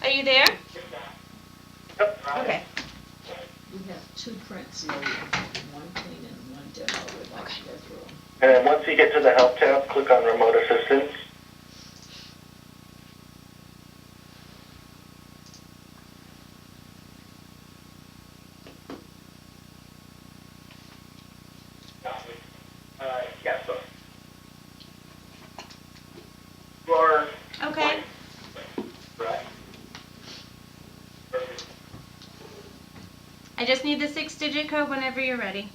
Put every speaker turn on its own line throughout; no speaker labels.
Are you there?
Yep.
Okay.
We have 2 prints here, one clean and one demo we'd like to go through.
And then once you get to the Help tab, click on Remote Assistance. Yes, sir.
Okay. I just need the 6-digit code whenever you're ready.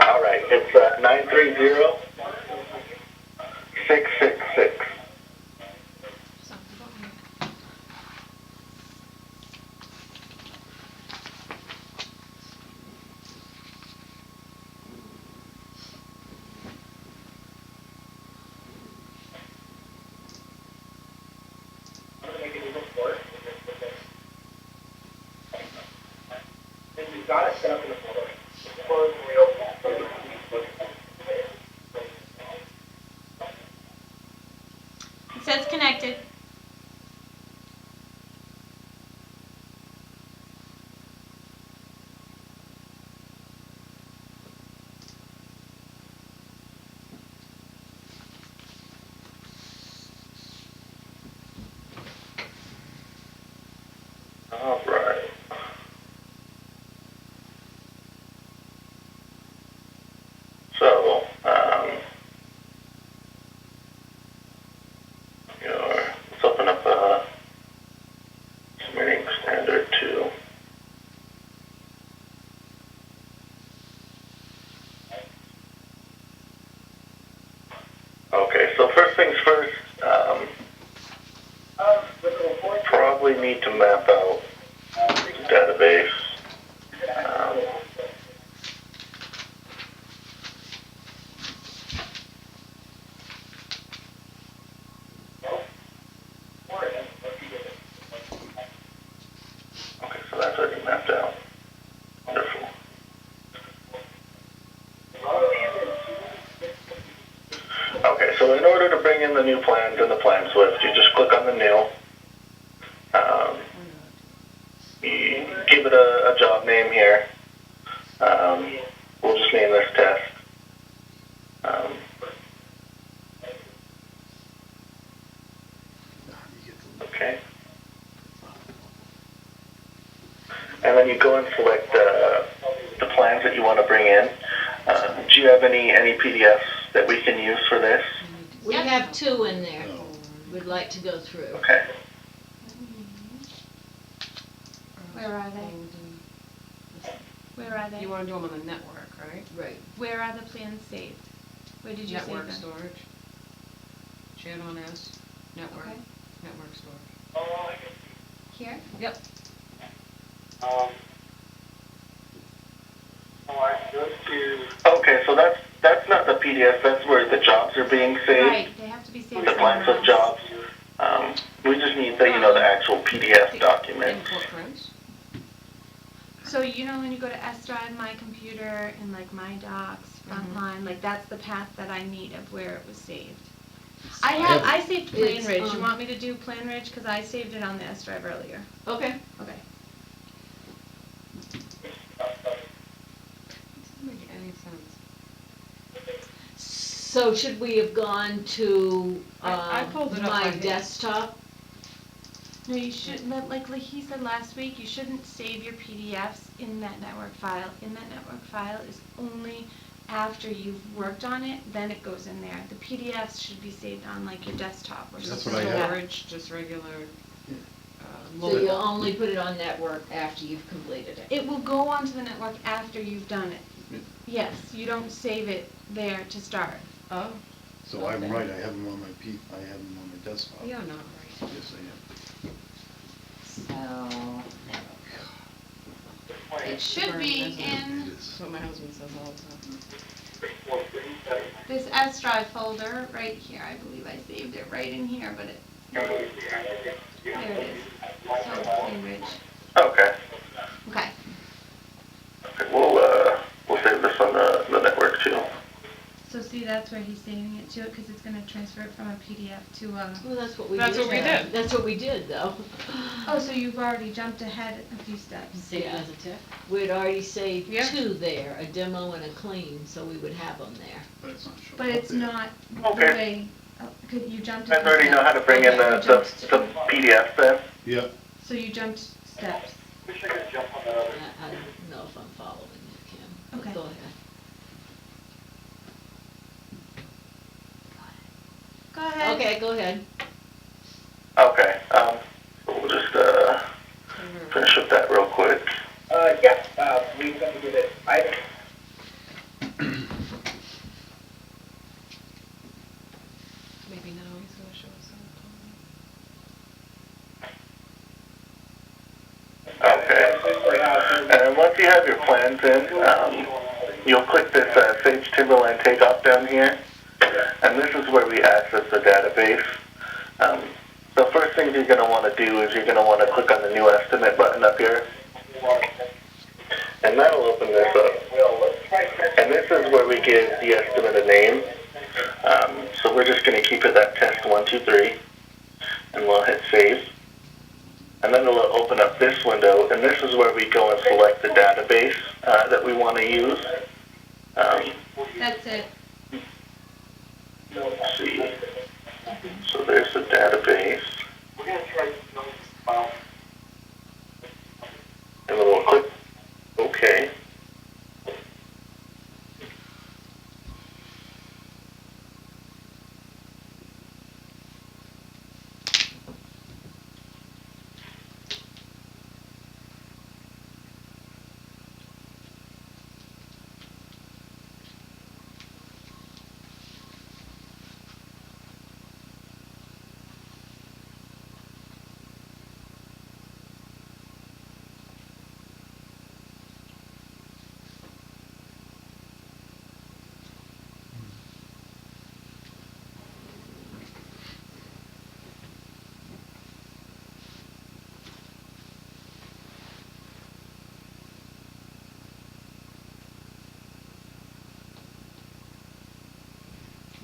All right, it's 930-666. Got it set up in the folder.
It says connected.
All right. So, let's open up submitting standard 2. Okay, so first things first, probably need to map out the database. Okay, so that's already mapped out. Wonderful. Okay, so in order to bring in the new plans in the Plan Swift, you just click on the new. You give it a job name here. We'll just name this test. Okay. And then you go and select the plans that you want to bring in. Do you have any PDFs that we can use for this?
We have 2 in there we'd like to go through.
Okay.
Where are they? Where are they?
You want to do them on the network, right?
Right.
Where are the plans saved? Where did you save them?
Network storage. Shared on S. Network.
Okay.
Network storage.
Here?
Yep.
Okay, so that's not the PDF. That's where the jobs are being saved.
Right, they have to be saved
The Plan Swift jobs. We just need the the actual PDF document.
Import prints.
So when you go to S Drive, My Computer, and like My Docs, Frontline, like that's the path that I need of where it was saved. I saved PlanRidge. You want me to do PlanRidge? Because I saved it on the S Drive earlier.
Okay.
Okay.
Doesn't make any sense.
So should we have gone to
I pulled it up
my
right here.
desktop?
No, you shouldn't. Like he said last week, you shouldn't save your PDFs in that network file. In that network file is only after you've worked on it, then it goes in there. The PDFs should be saved on like your desktop or
That's
something.
what I have.
Storage, just regular.
So you only put it on network after you've completed it?
It will go onto the network after you've done it.
Yeah.
Yes, you don't save it there to start.
Oh.
So I'm right, I have them on my I have them on my desktop.
You're not right.
Yes, I am.
So,
It should be in
That's what my husband says all the time.
this S Drive folder right here. I believe I saved it right in here, but there it is. So PlanRidge.
Okay.
Okay.
Okay, we'll save this on the network too.
So see, that's that's where he's saving it to it, because it's gonna transfer it from a PDF to a.
Well, that's what we did.
That's what we did.
That's what we did, though.
Oh, so you've already jumped ahead a few steps.
Save it as a TIFF?
We'd already saved
Yeah.
2 there, a demo and a clean, so we would have them there.
But it's not showing
But
up
it's
there.
not the
Okay.
way, could you jumped.
You guys already know how to bring in the PDF then?
Yep.
So you jumped steps.
I don't know if I'm following you, Kim. But
Okay.
Go ahead.
Go ahead.
Okay, go ahead.
Okay, we'll just, finish up that real quick.
We're going to do this item.
Maybe now he's gonna show us how to.
Okay. And then once you have your plans in, you'll click this Sage Timberline takeoff down here, and this is where we access the database. The first thing you're going to want to do is you're going to want to click on the New Estimate button up here, and that'll open this up. And this is where we give the estimate a name. So we're just going to keep it that test 123, and we'll hit save. And then it'll open up this window, and this is where we go and select the database that we want to use.
That's it.
Let's see. So there's the database. And then we'll click OK.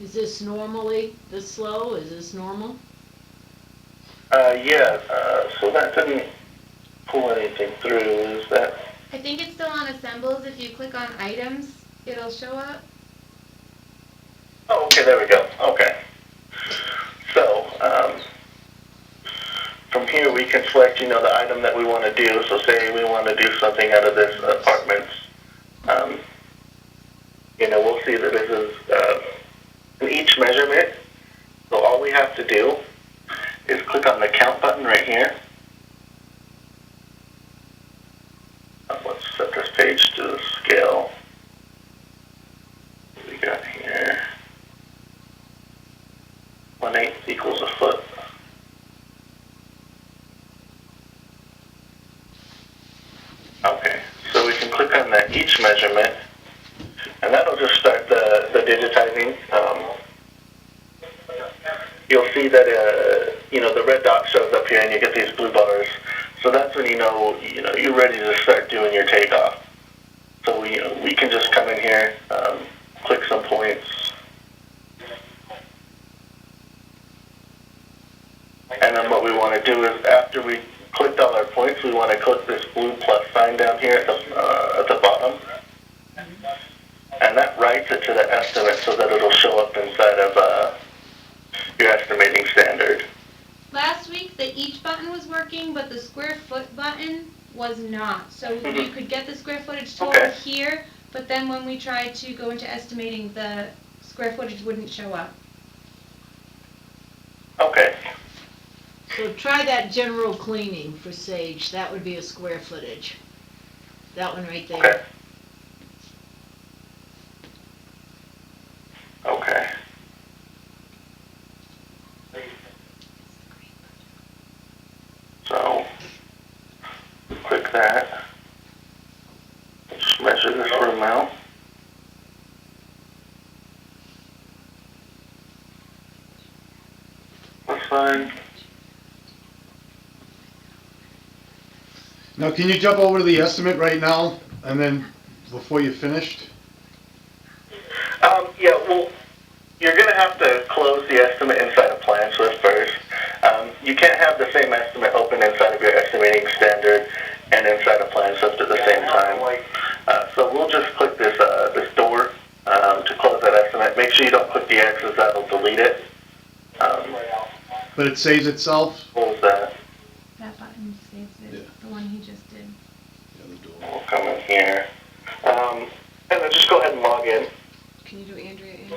Is this normally this slow? Is this normal?
So that didn't pull anything through, is that?
I think it's still on assembles. If you click on items, it'll show up.
Oh, okay, there we go. Okay. So, from here we can select, the item that we want to do. So say we want to do something out of this apartments. We'll see that this is in each measurement. So all we have to do is click on the count button right here. Let's set this page to the scale. What we got here? 1/8 equals a foot. Okay, so we can click on that each measurement, and that'll just start the digitizing. You'll see that the red dot shows up here, and you get these blue bars. So that's when you're ready to start doing your takeoff. So we can just come in here, click some points, and then what we want to do is after we clicked all our points, we want to click this blue plus sign down here at the bottom, and that writes it to the estimate so that it'll show up inside of your estimating standard.
Last week, the each button was working, but the square foot button was not. So you could get the square footage total
Okay.
here, but then when we tried to go into estimating, the square footage wouldn't show up.
Okay.
So try that general cleaning for Sage. That would be a square footage. That one right there.
Okay. Okay. So, click that. Just measure this room out. That's fine.
Now, can you jump over to the estimate right now, and then, before you're finished?
Yeah, well, to have to close the estimate inside of PlanSwift first. You can't have the same estimate open inside of your estimating standard and inside of PlanSwift at the same time. So we'll just click this door to close that estimate. Make sure you don't click the X's, that'll delete it.
But it saves itself?
Close that.
That button saves it,
Yeah.
the one he just did.
The other door.
We'll come in here. And then just go ahead and log in.
Can you do Andrea and?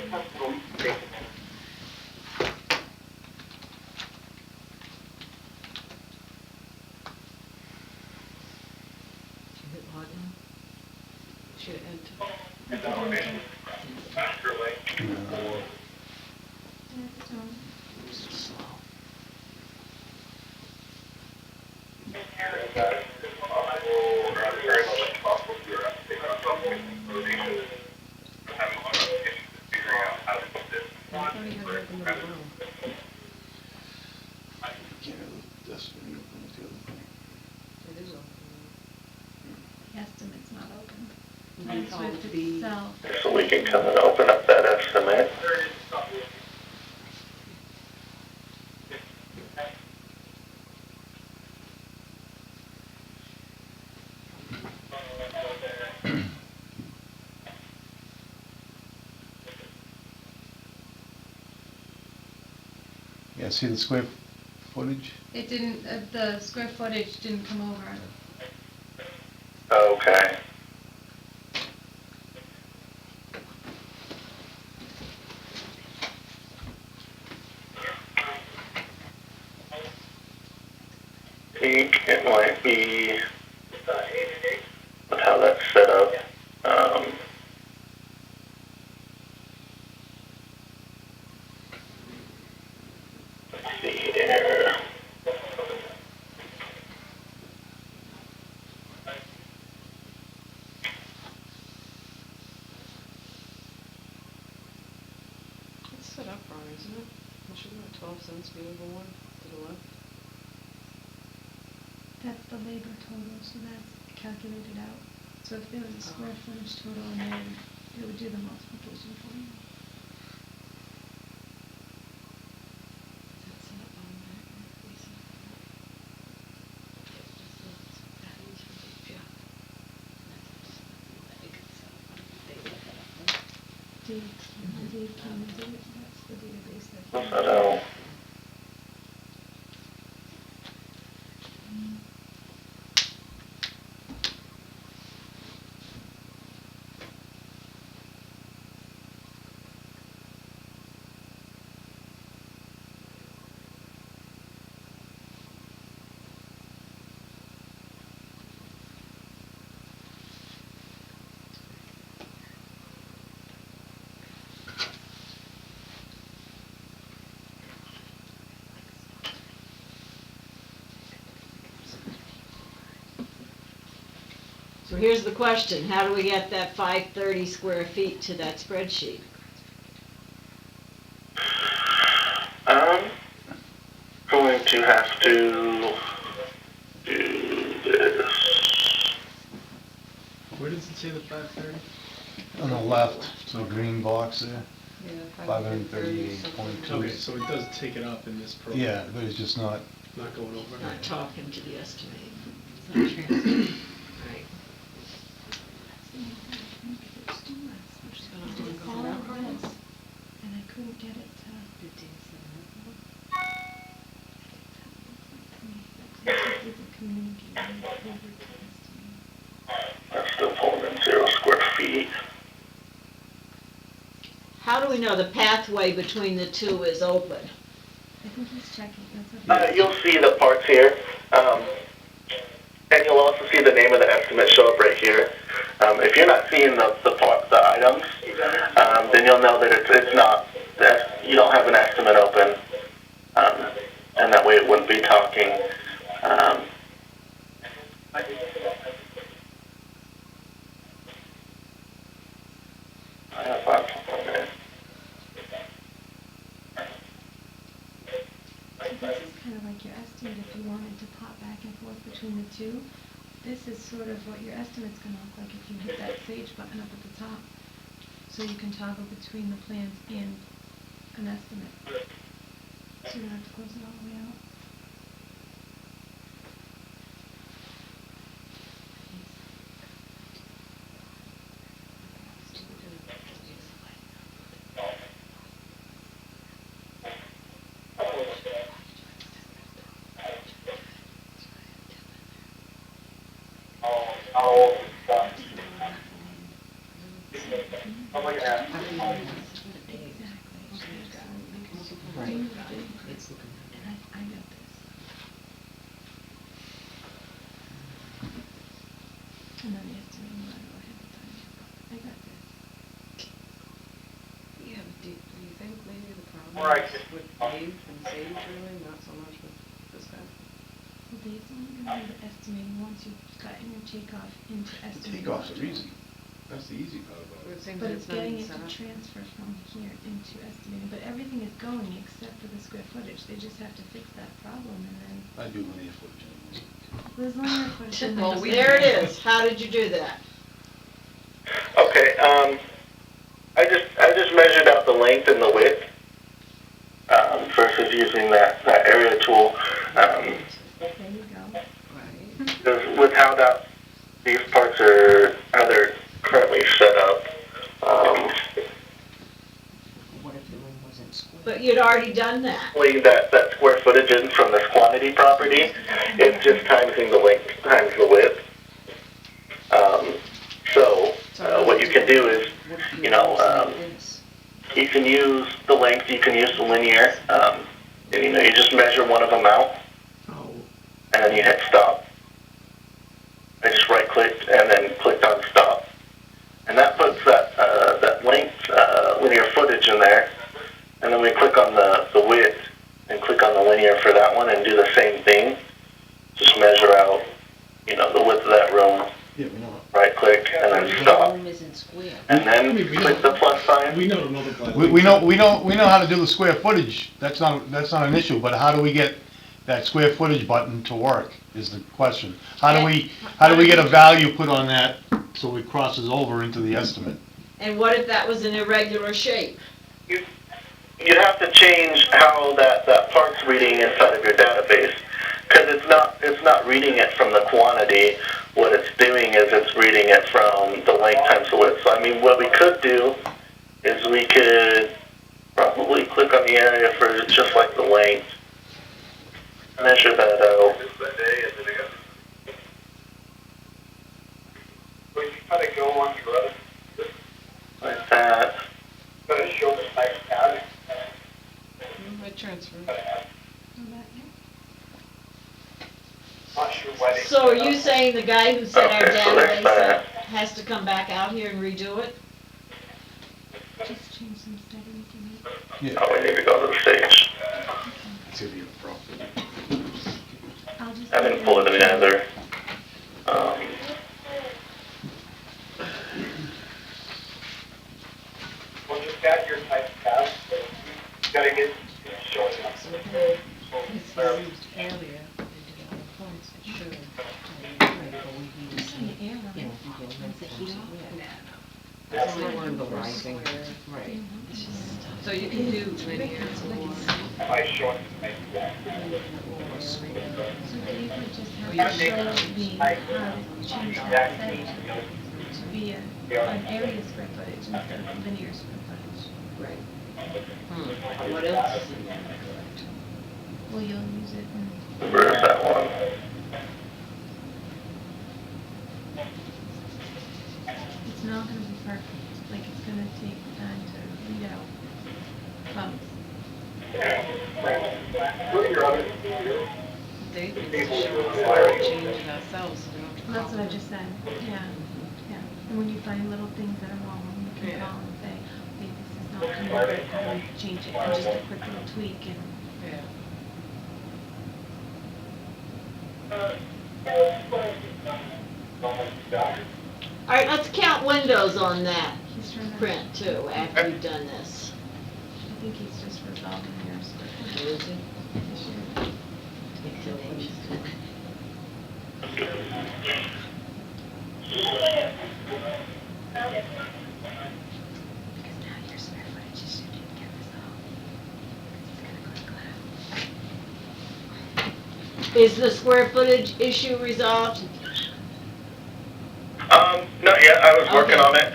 Hit login.
Should enter.
That's its own.
Slow.
I thought he had it open the room.
Can't have this one open with the other thing.
It is open.
The estimate's not open.
Mhm.
It's with itself.
So we can come and open up that estimate.
Yeah, see the square footage?
It didn't, the square footage didn't come over.
Okay. think it might be with how that's set up. Let's see here.
It's set up wrong, isn't it? Shouldn't that 12 cents be over one to the left?
That's the labor total, so that's calculated out. So if there was a square footage total in there, it would do the multiplication for you.
Is that set up on that?
Dave came and did it, that's the database that.
What's that out?
So here's the question, how do we get that 530 square feet to that spreadsheet?
Going to have to do this.
Where does it say the 530?
On the left, so green box there,
Yeah,
538.2.
Okay, so it does take it up in this program.
Yeah, but it's just not,
Not going over.
Not talking to the estimating. It's not transferring. Right.
All it was, and I couldn't get it to.
That's still pulling in 0 square feet.
How do we know the pathway between the two is open?
I think he's checking, that's what
You'll see the parts here, and you'll also see the name of the estimate show up right here. If you're not seeing the items, then you'll know that it's not, that you don't have an estimate open, and that way it wouldn't be talking.
This is kind of like your estimate if you wanted to pop back and forth between the two. This is sort of what your estimate's gonna look like if you hit that Sage button up at the top. So you can toggle between the plans and an estimate. So you don't have to close it all the way out.
Right.
And
It's looking
I got this. And then the estimating letter will have it done yet, but I got this.
Yeah, but do you think maybe the problem
Right.
is with Dave and Sage really, not so much with this guy?
Well, Dave's only gonna do the estimating once you've gotten your takeoff into estimating.
Takeoffs are easy. That's the easy part about
It
it.
seems
But
like
it's
not
getting
even
it
set
to
up.
transfer from here into estimating, but everything is going except for the square footage, they just have to fix that problem and then,
I do linear footage anyway.
there's linear footage. and
Well,
then-
there it is. How did you do that?
Okay, I just measured out the length and the width, versus using that area tool.
There you go.
Right.
Because with how these parts are, how they're currently set up,
What if the room wasn't square?
But you'd already done that.
leave that square footage in from this quantity property, it's just timesing the length times the width. What you can do is, you know, you can use the length, you can use the linear, and you know, you just measure one of them out,
Oh,
and then you hit stop. I just right clicked and then clicked on stop, and that puts that length linear footage in there, and then we click on the width and click on the linear for that one and do the same thing. Just measure out, you know, the width of that room,
Yeah, we know.
right click and then
the
stop,
room isn't square.
and then click the plus sign.
We know to multiply.
We know how to do the square footage, that's not an issue, but how do we get that square footage button to work is the question. How do we get a value put on that so it crosses over into the estimate?
And what if that was an irregular shape?
You have to change how that part's reading inside of your database, because it's not reading it from the quantity. What it's doing is it's reading it from the length times the width. So I mean, what we could do is we could probably click on the area for just like the length, measure that out.
But you kind of go on your other,
Like that.
kind of show the type down.
I transferred.
Oh, that, yeah.
Not sure why they.
So are you saying the guy who set our
Okay, so there's
database
that.
up has to come back out here and redo it?
Just change some settings in it.
Oh, we need to go to the stage.
It's gonna be a problem.
I'll just.
I didn't pull it together.
Well, just got your type down, so you gotta get it showing up.
So here, it's used earlier, they did all the points, it should.
It's an error.
You know, if you go
When's it heat off?
It's
They
only
weren't
one per
rising.
square.
Right.
So you can do linear or
Am I showing the type down?
So Dave would just have to show me how to change that setting to be an area square footage instead of a linear square footage.
Right. What else?
Well, you'll use it in.
Where's that one?
It's not gonna be perfect, like it's gonna take time to read out bumps.
What are your other?
Dave needs to show us how to change it ourselves, so we don't have to.
That's what I
call
just said, yeah. And when you find little things that are wrong, you can
Yeah.
call and say, hey, this is not coming right, how do we change it? And just a quick little tweak and.
Yeah.
All right, let's count windows on that
He's trying to.
print too, after you've done this.
I think he's just resolving your script.
Is it?
issue. Because now your square footage is shifted, get resolved.
Is the square footage issue resolved?
Not yet, I was working
Okay.
on it,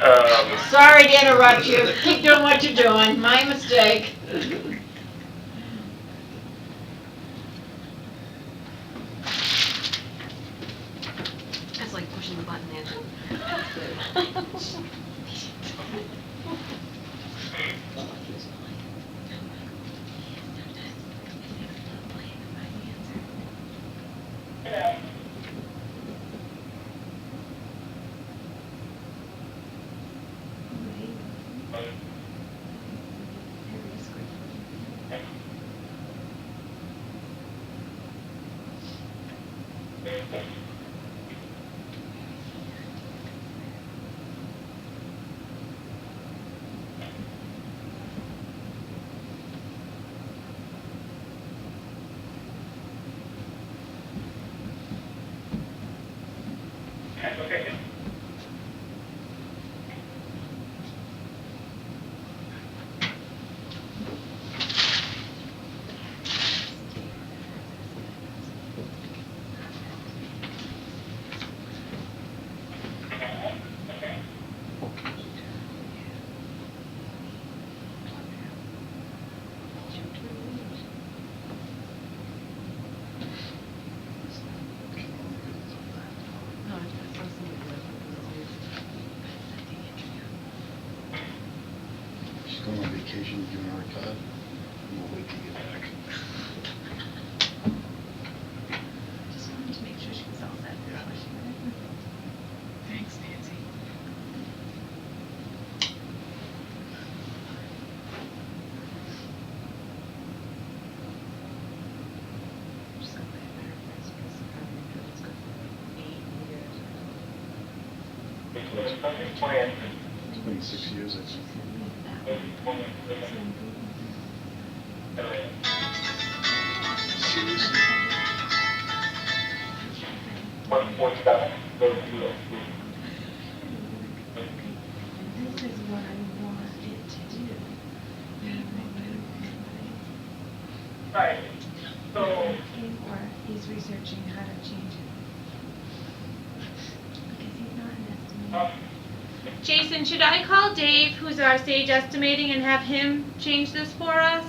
Sorry to interrupt you. Keep doing what you're doing. My mistake.
That's like pushing the button, Nancy. No, it's not something
She's going on vacation, giving her a card. We'll wait to get back.
Just wanted to make sure she was all set.
Yeah.
Thanks, Nancy.
Just got that better price because the carbon credit's good for 8 years.
It's been 6 years, I think. Seriously?
147, go to
This is what I want it to do.
Right, so,
Or he's researching how to change it. Because he's not an estimator. Jason, should I call Dave, who's our sage estimating, and have him change this for us?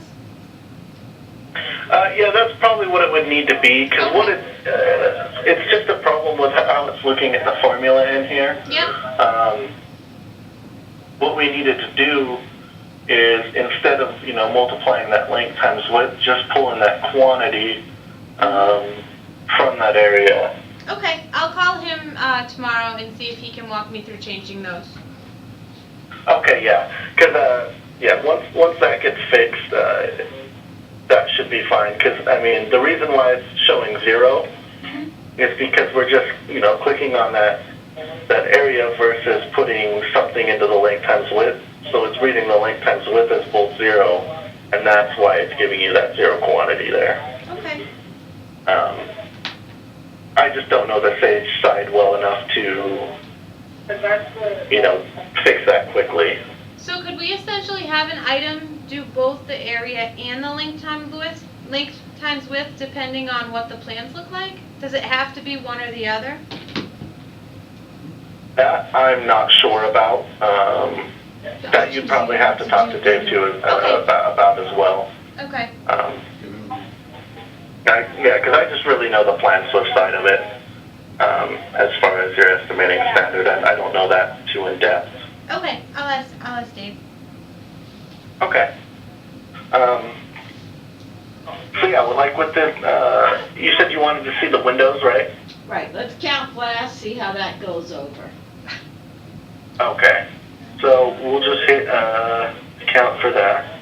yeah, that's probably what it would need to be, because what it's just a problem with how it's looking at the formula in here.
Yep.
What we needed to do is, instead of, multiplying that length times width, just pulling that quantity from that area.
Okay, I'll call him tomorrow and see if he can walk me through changing those.
Okay, yeah, because, once that gets fixed, that should be fine, because, the reason why it's showing 0 is because we're just, clicking on that area versus putting something into the length times width, so it's reading the length times width as both 0, and that's why it's giving you that 0 quantity there.
Okay.
I just don't know the Sage side well enough to, fix that quickly.
So could we essentially have an item do both the area and the length times width, depending on what the plans look like? Does it have to be one or the other?
That I'm not sure about. That you'd probably have to talk to Dave too about as well.
Okay.
Because I just really know the plan Swift side of it. As far as your estimating standard, I don't know that too in depth.
Okay, I'll ask Dave.
Okay. So yeah, well, like with this, you said you wanted to see the windows, right?
Right, let's count glass, see how that goes over.
Okay. So we'll just hit count for that.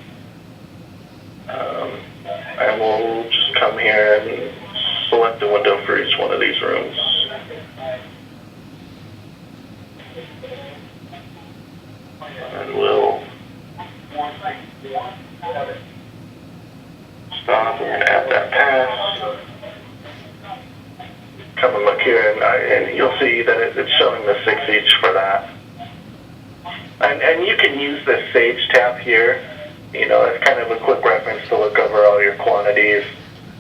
And we'll just come here and select a window for each one of these rooms. And we'll stop. We're going to add that pass. Come and look here, and you'll see that it's showing the 6 each for that. And you can use this Sage tab here, as kind of a quick reference to look over all your quantities.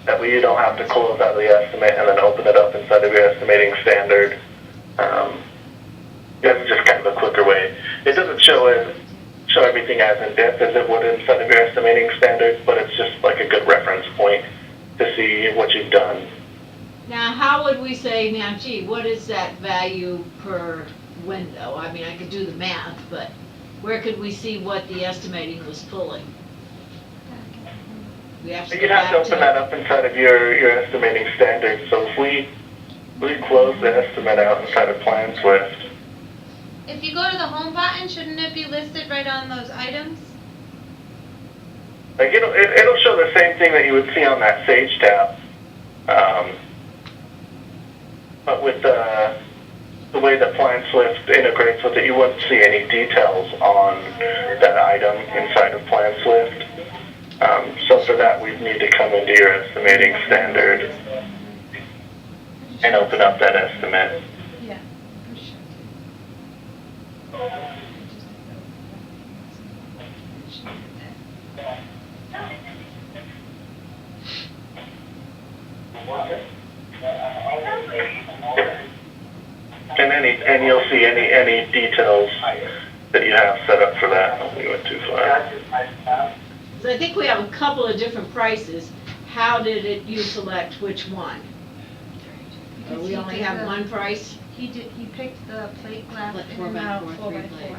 That way you don't have to close out the estimate and then open it up inside of your estimating standard. That's just kind of a quicker way. It doesn't show everything as in depth as it would inside of your estimating standard, but it's just like a good reference point to see what you've done.
Now, how would we say, now, gee, what is that value per window? I mean, I could do the math, but where could we see what the estimating was pulling? We have to go
You'd have
back
to open that up inside of your estimating standard. So if we close the estimate out inside of Plan Swift,
If you go to the home button, shouldn't it be listed right on those items?
like it'll show the same thing that you would see on that Sage tab, but with the way that Plan Swift integrates with it, you wouldn't see any details on that item inside of Plan Swift. So for that, we'd need to come into your estimating standard and open up that estimate.
Yeah, for sure.
And you'll see any details that you have set up for that. Oh, we went too far.
So I think we have a couple of different prices. How did you select which one? Or
Because
we
he
only
did
have
the-
one price?
He picked the plate glass
Like
in
4
and
by
out
4,
4 by
3
4.
blades.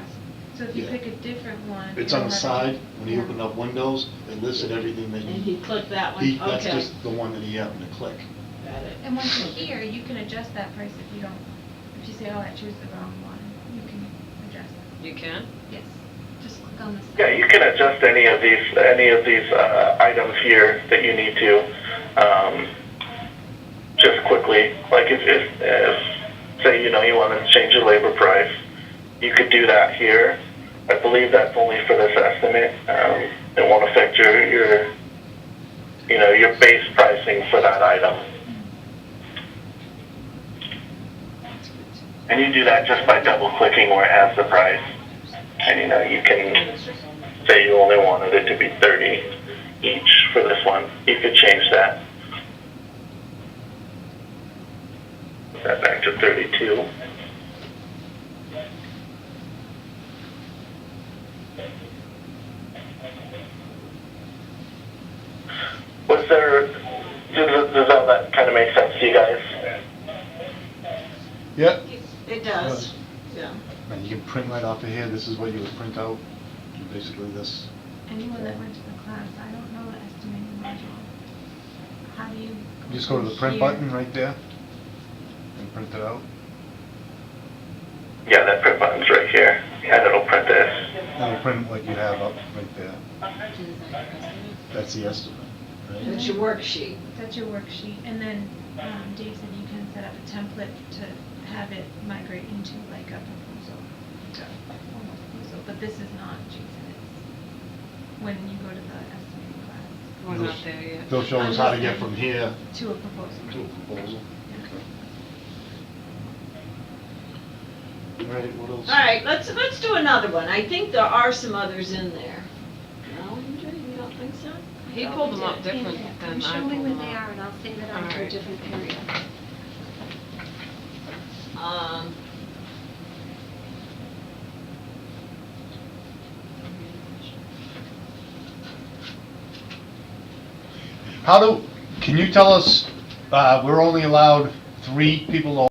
So if you
Yeah.
pick a different one.
It's
you
on the
don't have
side,
to-
when he opened up Windows, it listed everything that
And
you,
he clicked that one?
that's
Okay,
just the one that he happened to click.
got it.
And once you're here, you can adjust that price if you don't, if you say, oh, I choose the wrong one, you can adjust it.
You can?
Yes, just click on the.
Yeah, you can adjust any of these items here that you need to, just quickly. Like if say you want to change your labor price, you could do that here. I believe that's only for this estimate. It won't affect your base pricing for that item. And you do that just by double clicking where it has the price. And you can say you only wanted it to be 30 each for this one. You could change that. Put that back to 32. Was there, does all that kind of make sense to you guys?
Yep.
It does, yeah.
And you can print right off of here, this is what you would print out, basically this.
Anyone that went to the class, I don't know the estimating module. How do you?
You just go to the print
here?
button right there, and print it out.
Yeah, that print button's right here, and it'll print this.
And it'll print like you have up right there.
So is that your estimate?
That's the estimate, right?
That's your worksheet.
That's your worksheet, and then Dave said you can set up a template to have it migrate into like a proposal, but this is not Jason, it's when you go to the estimating class,
We're not there yet.
They'll show us how to get from here
to a proposal.
to a proposal. All right, what else?
All right, let's do another one. I think there are some others in there. No, you don't think so?
He pulled them up different than I
Show
pulled
me
them
when they
up.
are, and I'll save it on for a
Alright.
different area.
Can you tell us, we're only allowed 3 people